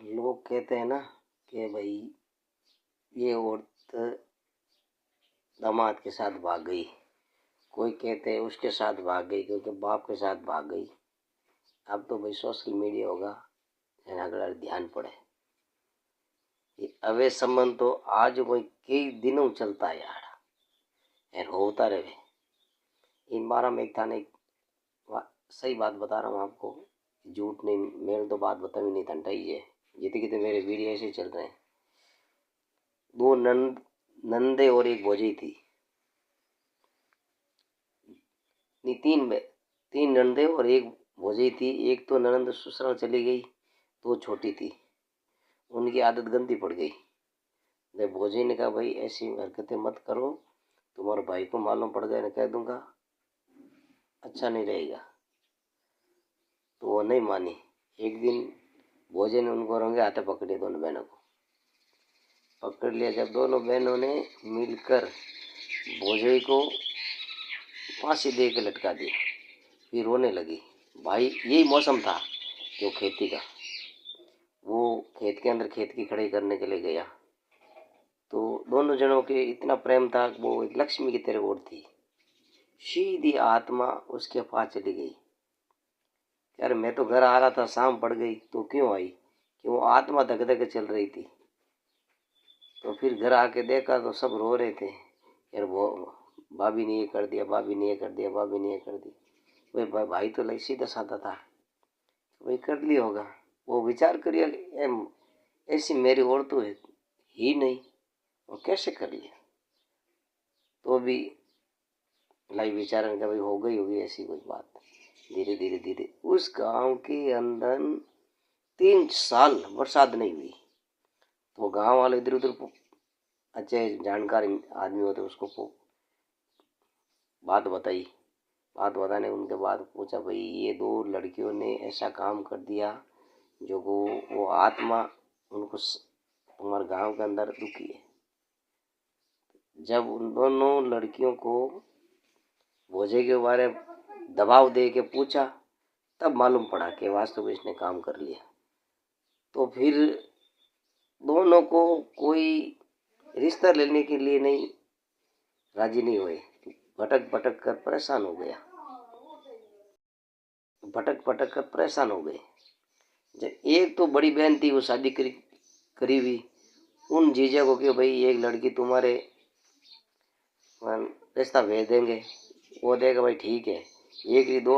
लोग कहते हैं ना कि भाई ये औरत दामाद के साथ भाग गई, कोई कहते हैं उसके साथ भाग गई, क्योंकि बाप के साथ भाग गई। अब तो भाई सोशल मीडिया होगा, अगर ध्यान पड़े ये अवैध संबंध तो आज कोई कई दिनों चलता है यार, और होता रहे। इन बारह में एक था नहीं, सही बात बता रहा हूँ आपको, झूठ नहीं। मेरे तो बात बताई नहीं था ही है, जितने कितने मेरे वीडियो ऐसे चल रहे हैं। दो नंदे और एक भौजी थी, नहीं तीन नंदे और एक भौजी थी। एक तो ननंद ससुराल चली गई, तो छोटी थी, उनकी आदत गंदी पड़ गई। जब भौजी ने कहा भाई ऐसी हरकतें मत करो, तुम्हारे भाई को मालूम पड़ गया ना कह दूंगा, अच्छा नहीं रहेगा। तो वो नहीं मानी। एक दिन भौजी ने उनको रंगे हाथे पकड़े, दोनों बहनों को पकड़ लिया। जब दोनों बहनों ने मिलकर भौजी को फांसी दे के लटका दिया, फिर रोने लगी। भाई यही मौसम था जो खेती का, वो खेत के अंदर खेत की खड़ाई करने के लिए गया। तो दोनों जनों के इतना प्रेम था, वो एक लक्ष्मी की तरह और थी। सीधी आत्मा उसके पास चली गई। यार मैं तो घर आ रहा था, शाम पड़ गई, तो क्यों आई? कि वो आत्मा धक धक चल रही थी। तो फिर घर आके देखा तो सब रो रहे थे, यार वो भाभी ने ये कर दिया, भाभी ने ये कर दिया, भाभी ने ये कर दिया। भाई भाई तो सीधा साधा था, वही कर लिया होगा। वो विचार करिए, ऐसी मेरी और तो है ही नहीं, वो कैसे कर लिया? तो भी लाइव विचारण का भाई हो गई होगी ऐसी कुछ बात। धीरे धीरे धीरे उस गांव के अंदर 3 साल बरसात नहीं हुई। तो गांव वाले इधर उधर अच्छे जानकार आदमी होते, उसको बात बताई। बात बताने उनके बाद पूछा भाई ये 2 लड़कियों ने ऐसा काम कर दिया जो वो आत्मा उनको तुम्हारे गांव के अंदर दुखी है। जब उन दोनों लड़कियों को भोजे के बारे में दबाव दे के पूछा, तब मालूम पड़ा कि वास्तव में इसने काम कर लिया। तो फिर दोनों को कोई रिश्ता लेने के लिए नहीं राजी नहीं हुए। भटक भटक कर परेशान हो गया, भटक भटक कर परेशान हो गए। जब एक तो बड़ी बहन थी, वो शादी करी हुई, उन जीजा को कि भाई एक लड़की तुम्हारे रिश्ता भेज देंगे। वो देगा भाई ठीक है। एक ही 2